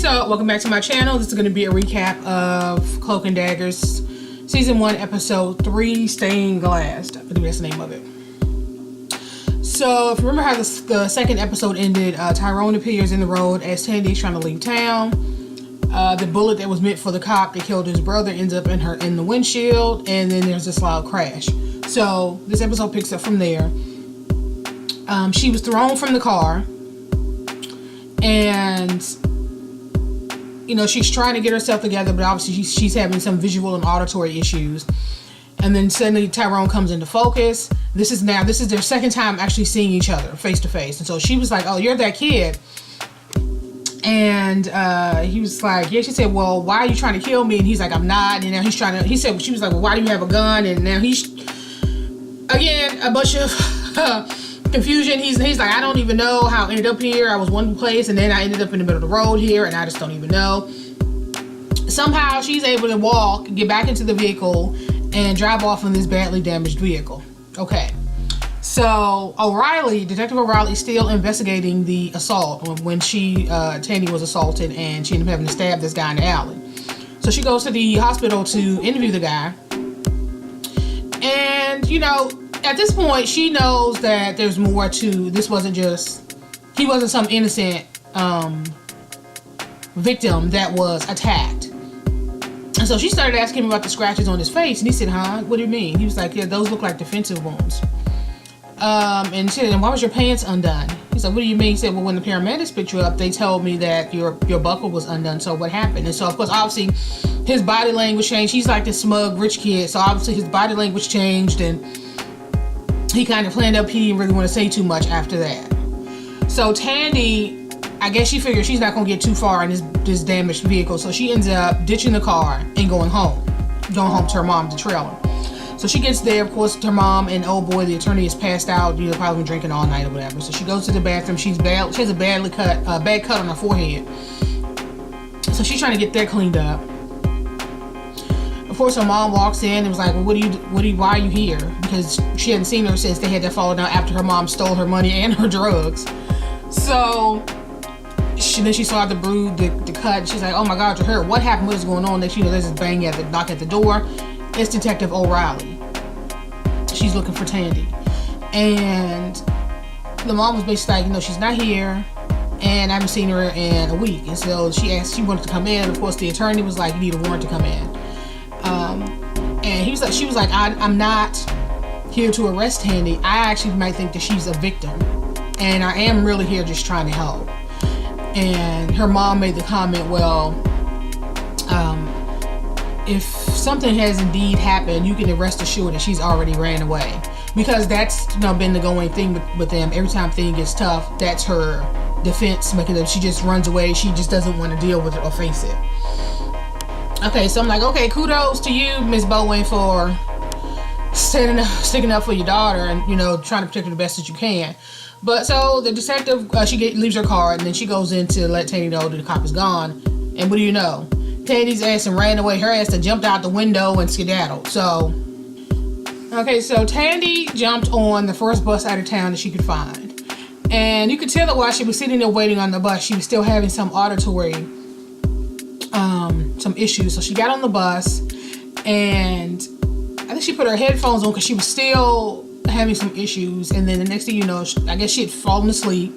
So welcome back to my channel. This is going to be a recap of Cloak and Dagger's Season 1, Episode 3, Stained Glass. I believe that's the name of it. So if you remember how the second episode ended, Tyrone appears in the road as Tandy's trying to leave town. The bullet that was meant for the cop that killed his brother ends up in the windshield, and then there's this loud crash. So this episode picks up from there. She was thrown from the car, and you know, she's trying to get herself together, but obviously she's having some visual and auditory issues. And then suddenly Tyrone comes into focus. This is their second time actually seeing each other face to face. And so she was like, "Oh, you're that kid." And he was like, "Yeah." She said, "Well, why are you trying to kill me?" And he's like, "I'm not." And now she was like, "Well, why do you have a gun?" And now again, a bunch of confusion. He's like, "I don't even know how I ended up here. I was one place and then I ended up in the middle of the road here and I just don't even know." Somehow she's able to walk, get back into the vehicle, and drive off in this badly damaged vehicle. Okay. So Detective O'Reilly is still investigating the assault when Tandy was assaulted, and she ended up having to stab this guy in the alley. So she goes to the hospital to interview the guy. And, you know, at this point, she knows that there's more to this. He wasn't some innocent victim that was attacked. And so she started asking him about the scratches on his face, and he said, "Huh? What do you mean?" He was like, "Yeah, those look like defensive wounds." And she said, "And why was your pants undone?" He's like, "What do you mean?" He said, "Well, when the paramedics picked you up, they told me that your buckle was undone. So what happened?" And so, of course, obviously, his body language changed. He's like this smug rich kid, so obviously his body language changed, and he kind of planned up. He didn't really want to say too much after that. So Tandy, I guess she figured she's not gonna get too far in this damaged vehicle, so she ends up ditching the car and going home to her mom, the trailer. So she gets there. Of course, her mom and old boy, the attorney, is passed out. You know, probably been drinking all night or whatever. So she goes to the bathroom. She has a bad cut on her forehead. So she's trying to get that cleaned up. Of course, her mom walks in and was like, "Well, why are you here?" Because she hadn't seen her since they had that falling out after her mom stole her money and her drugs. So then she saw the cut. She's like, "Oh my God, you're hurt. What happened? What is going on?" Next, you know, there's this bang knock at the door. It's Detective O'Reilly. She's looking for Tandy, and the mom was basically like, "You know, she's not here, and I haven't seen her in a week." And so she wanted to come in. Of course, the attorney was like, "You need a warrant to come in." And she was like, "I'm not here to arrest Tandy. I actually might think that she's a victim, and I am really here just trying to help." And her mom made the comment, "Well, if something has indeed happened, you can rest assured that she's already ran away," because that's, you know, been the going thing with them. Every time thing gets tough, that's her defense mechanism. She just runs away. She just doesn't want to deal with it or face it. Okay, so I'm like, okay, kudos to you, Miss Bowen, for sticking up for your daughter and, you know, trying to protect her the best that you can. But so the detective, leaves her car, and then she goes in to let Tandy know that the cop is gone. And what do you know? Tandy's ass and ran away. Her ass that jumped out the window and skedaddled. So Tandy jumped on the first bus out of town that she could find. And you could tell that while she was sitting there waiting on the bus, she was still having some auditory some issues. So she got on the bus, and I think she put her headphones on because she was still having some issues. And then the next thing you know, I guess she had fallen asleep,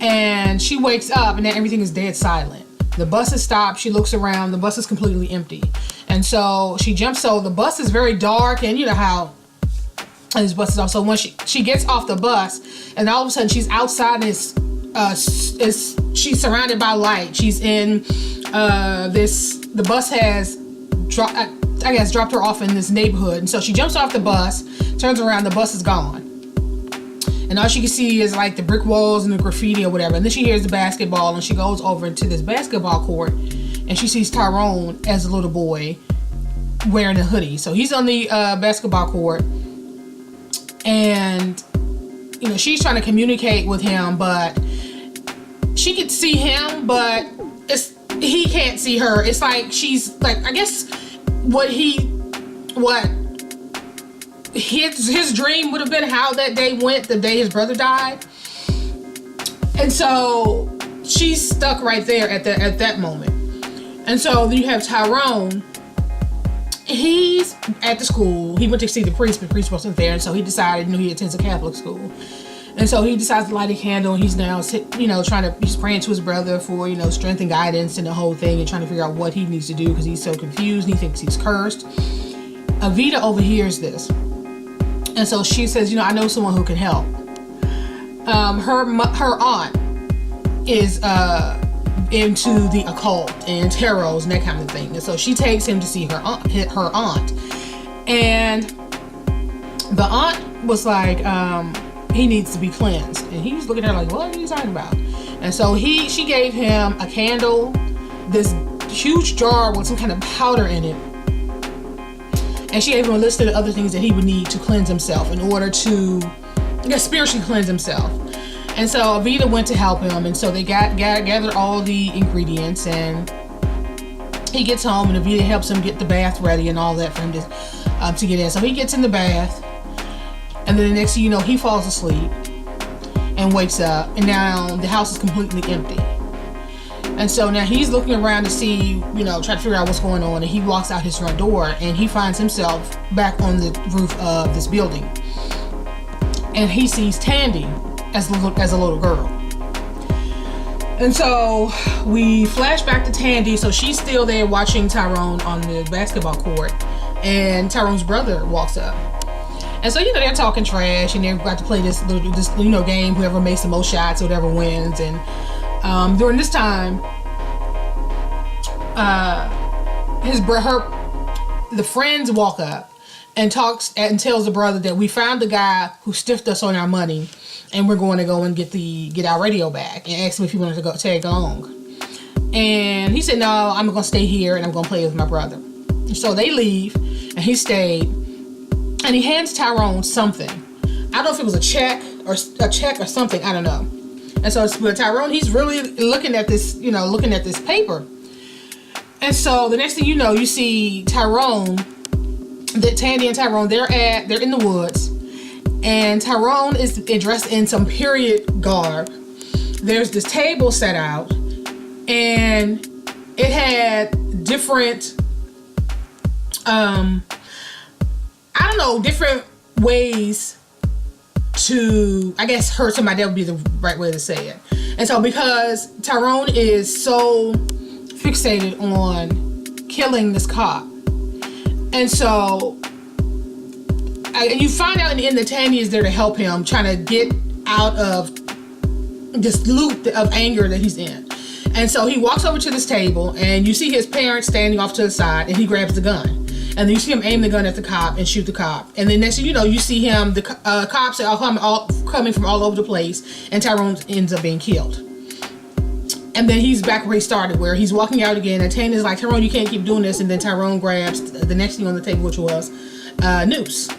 and she wakes up and then everything is dead silent. The bus is stopped. She looks around. The bus is completely empty. And so she jumps. So the bus is very dark, and you know how these buses are. So when she gets off the bus, and all of a sudden she's outside this, she's surrounded by light. She's in the bus has dropped her off in this neighborhood. And so she jumps off the bus, turns around, the bus is gone. And all she can see is like the brick walls and the graffiti or whatever. And then she hears the basketball, and she goes over into this basketball court, and she sees Tyrone as a little boy wearing a hoodie. So he's on the basketball court, and you know, she's trying to communicate with him, but she could see him, but he can't see her. It's like she's like, I guess his dream would have been how that day went, the day his brother died. And so she's stuck right there at that moment. And so then you have Tyrone. He's at the school. He went to see the priest, but the priest wasn't there, and so he decided, he attends a Catholic school. And so he decides to light a candle, and he's now, he's praying to his brother for, strength and guidance and the whole thing, and trying to figure out what he needs to do because he's so confused and he thinks he's cursed. Evita overhears this. And so she says, I know someone who can help. Her aunt is into the occult and tarots and that kind of thing. And so she takes him to see her aunt. And the aunt was like, he needs to be cleansed. And he was looking at her like, what are you talking about? And so she gave him a candle, this huge jar with some kind of powder in it. And she gave him a list of the other things that he would need to cleanse himself in order to spiritually cleanse himself. And so Evita went to help him, and so they gathered all the ingredients, and he gets home, and Evita helps him get the bath ready and all that for him to get in. So he gets in the bath, and then the next thing you know, he falls asleep and wakes up, and now the house is completely empty. And so now he's looking around to see, try to figure out what's going on, and he walks out his front door, and he finds himself back on the roof of this building. And he sees Tandy as a little girl. And so we flash back to Tandy. So she's still there watching Tyrone on the basketball court, and Tyrone's brother walks up. And so they're talking trash, and they're about to play this game. Whoever makes the most shots, whatever wins. And during this time, the friends walk up and talks and tells the brother that we found the guy who stiffed us on our money, and we're going to go and get our radio back, and asked him if he wanted to go tag along. And he said, no, I'm going to stay here and I'm going to play with my brother. So they leave, and he stayed, and he hands Tyrone something. I don't know if it was a check or something, I don't know. And so Tyrone, he's really looking at this paper. And so the next thing you know, you see Tyrone, that Tandy and Tyrone, they're in the woods, and Tyrone is dressed in some period garb. There's this table set out, and it had different, different ways to, I guess, hurt somebody. That would be the right way to say it. And so because Tyrone is so fixated on killing this cop, and so you find out in the end that Tandy is there to help him, trying to get out of this loop of anger that he's in. And so he walks over to this table, and you see his parents standing off to the side, and he grabs the gun. And then you see him aim the gun at the cop and shoot the cop. And then next thing you know, you see him, the cops are coming from all over the place, and Tyrone ends up being killed. And then he's back where he started, where he's walking out again, and Tandy's like, Tyrone, you can't keep doing this. And then Tyrone grabs the next thing on the table, which was noose.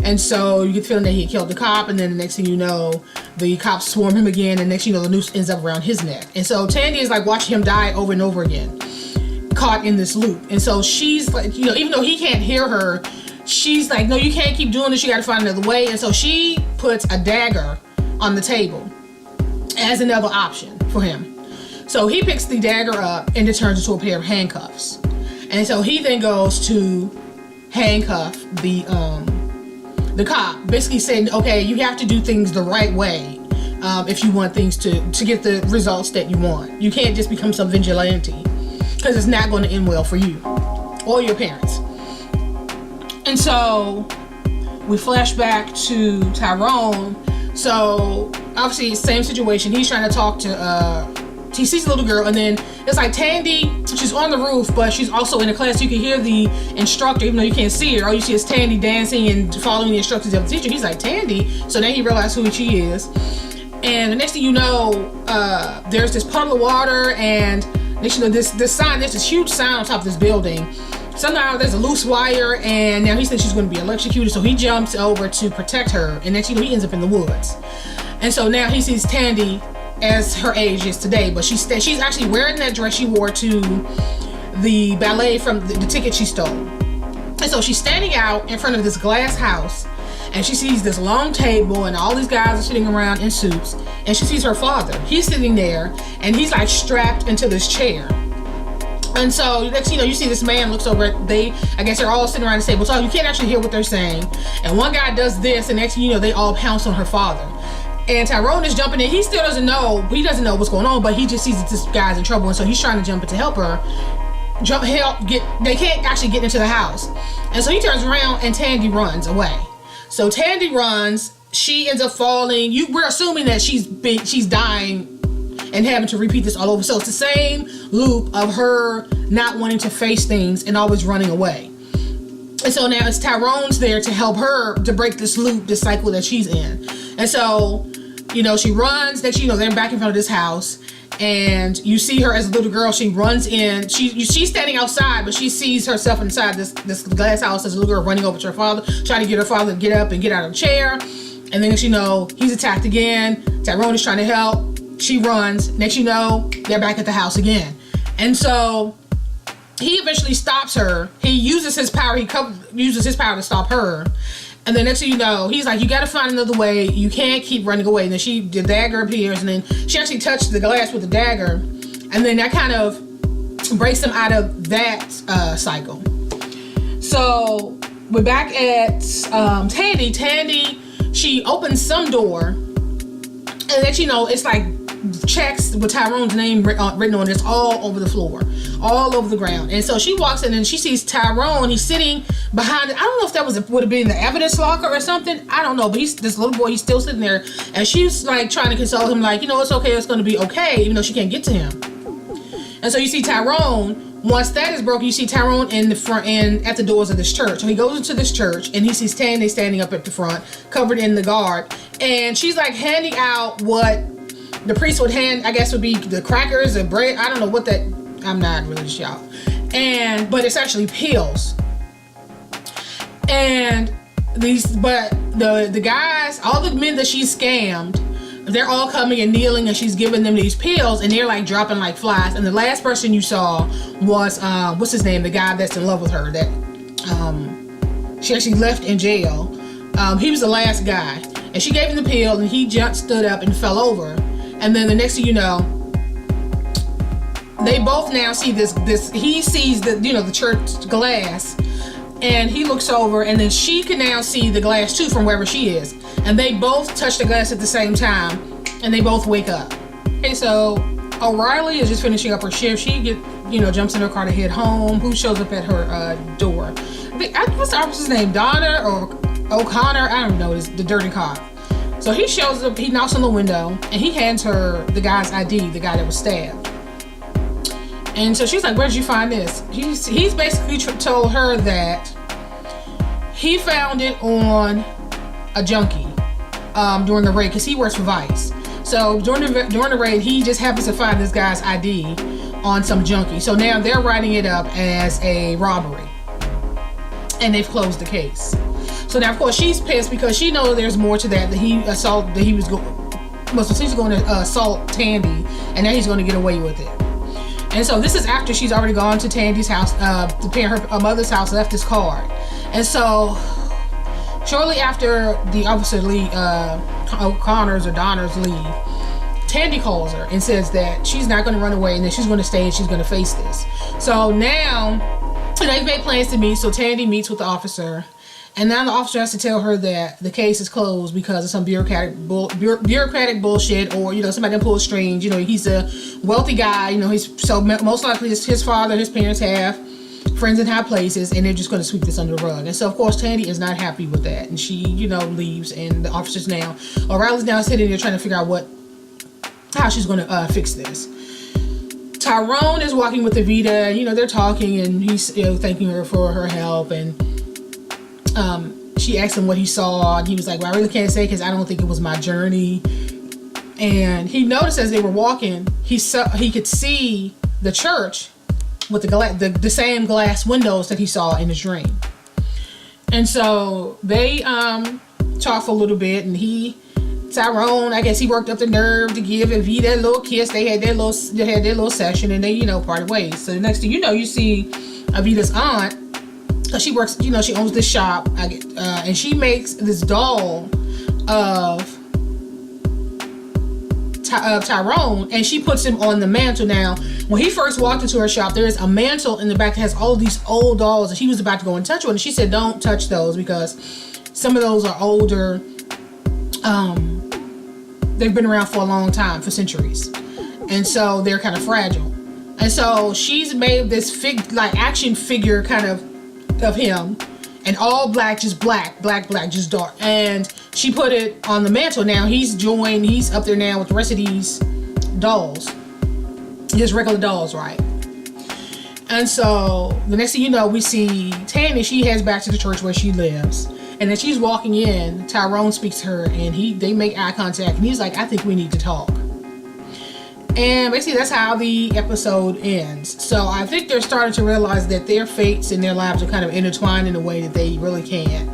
And so you get the feeling that he killed the cop, and then the next thing you know, the cops swarm him again, and next thing you know, the noose ends up around his neck. And so Tandy is like watching him die over and over again, caught in this loop. And so she's like, even though he can't hear her, she's like, no, you can't keep doing this, you gotta find another way. And so she puts a dagger on the table as another option for him. So he picks the dagger up, and it turns into a pair of handcuffs. And so he then goes to handcuff the cop, basically saying, okay, you have to do things the right way if you want things to get the results that you want. You can't just become some vigilante, because it's not going to end well for you or your parents. And so we flash back to Tyrone. So obviously same situation. He's trying to talk to he sees a little girl, and then it's like Tandy, she's on the roof, but she's also in the class. You can hear the instructor, even though you can't see her. All you see is Tandy dancing and following the instructions of the teacher. He's like, Tandy? So then he realized who she is. And the next thing you know, there's this puddle of water, and next you know, this sign, there's this huge sign on top of this building. Somehow there's a loose wire, and now he says she's going to be electrocuted, so he jumps over to protect her, and next you know, he ends up in the woods. And so now he sees Tandy as her age is today, but she's actually wearing that dress she wore to the ballet from the ticket she stole. And so she's standing out in front of this glass house, and she sees this long table and all these guys are sitting around in suits, and she sees her father. He's sitting there and he's like strapped into this chair. And so next, you see this man looks over at I guess they're all sitting around the table, so you can't actually hear what they're saying. And one guy does this, and next they all pounce on her father. And Tyrone is jumping in. He still doesn't know. He doesn't know what's going on, but he just sees that this guy's in trouble, and so he's trying to jump in to help her. They can't actually get into the house, and so he turns around and Tandy runs away. So Tandy runs. She ends up falling. We're assuming that she's dying and having to repeat this all over. So it's the same loop of her not wanting to face things and always running away. And so now it's Tyrone's there to help her to break this loop, this cycle that she's in. And so, she runs. Next, they're back in front of this house, and you see her as a little girl. She runs in. She's standing outside, but she sees herself inside this glass house as a little girl running over to her father, trying to get her father to get up and get out of the chair. And then he's attacked again. Tyrone is trying to help. She runs. Next they're back at the house again. And so he eventually stops her. He uses his power. He uses his power to stop her. And then next thing he's like, you got to find another way. You can't keep running away. And then the dagger appears, and then she actually touched the glass with the dagger. And then that kind of breaks them out of that cycle. So we're back at Tandy. Tandy, she opens some door, and then it's like checks with Tyrone's name written on it. It's all over the floor, all over the ground. And so she walks in and she sees Tyrone. He's sitting behind it. I don't know if that would have been the evidence locker or something. I don't know, but this little boy, he's still sitting there, and she's like trying to console him, like, it's okay, it's going to be okay, even though she can't get to him. And so you see Tyrone. Once that is broken, you see Tyrone in the front and at the doors of this church. So he goes into this church and he sees Tandy standing up at the front, covered in the guard, and she's like handing out what the priest would hand, I guess, would be the crackers and bread. I don't know what that. I'm not religious, y'all. But it's actually pills. And the guys, all the men that she scammed, they're all coming and kneeling, and she's giving them these pills, and they're like dropping like flies. And the last person you saw was what's his name? The guy that's in love with her that she actually left in jail. He was the last guy, and she gave him the pill, and he stood up and fell over. And then the next thing you know, they both now see this. He sees the church glass, and he looks over, and then she can now see the glass too from wherever she is. And they both touch the glass at the same time, and they both wake up. Okay, so O'Reilly is just finishing up her shift. She jumps in her car to head home. Who shows up at her door? What's the officer's name? Donner or O'Connor? I don't know. It's the dirty cop. So he shows up, he knocks on the window, and he hands her the guy's ID, the guy that was stabbed. And so she's like, where'd you find this? He's basically told her that he found it on a junkie during the raid, because he works for Vice. So during the raid, he just happens to find this guy's ID on some junkie. So now they're writing it up as a robbery, and they've closed the case. So now, of course, she's pissed because she knows there's more to that he's going to assault Tandy, and now he's going to get away with it. And so this is after she's already gone to Tandy's house, her mother's house, left this card. And so shortly after the officer O'Connors or Donners leave, Tandy calls her and says that she's not going to run away, and that she's going to stay and she's going to face this. So now they've made plans to meet. So Tandy meets with the officer. And now the officer has to tell her that the case is closed because of some bureaucratic bullshit, or somebody didn't pull strings. He's a wealthy guy. Most likely his father, his parents have friends in high places, and they're just going to sweep this under the rug. And so of course Tandy is not happy with that, and she leaves. And the officer's now, O'Reilly's now sitting there trying to figure out how she's going to fix this. Tyrone is walking with Evita. They're talking, and he's thanking her for her help, and she asked him what he saw, and he was like, well, I really can't say because I don't think it was my journey. And he noticed as they were walking, he could see the church with the same glass windows that he saw in his dream. And so they talked for a little bit, and Tyrone, I guess he worked up the nerve to give Evita a little kiss. They had their little session, and they parted ways. So the next thing you know, you see Evita's aunt because she works, you know, she owns this shop, and she makes this doll of Tyrone, and she puts him on the mantle. Now, when he first walked into her shop, there is a mantle in the back that has all of these old dolls, and she was about to go and touch one, and she said, don't touch those, because some of those are older. They've been around for a long time, for centuries, and so they're kind of fragile. And so she's made this action figure kind of him, and all black, just black, just dark. And she put it on the mantle. Now he's up there now with the rest of these dolls, just regular dolls, right? And so the next thing you know, we see Tandy. She heads back to the church where she lives, and then she's walking in. Tyrone speaks to her, and they make eye contact, and he's like, I think we need to talk. And basically that's how the episode ends. So I think they're starting to realize that their fates and their lives are kind of intertwined in a way that they really can't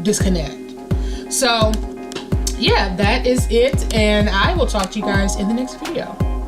disconnect. So yeah, that is it, and I will talk to you guys in the next video.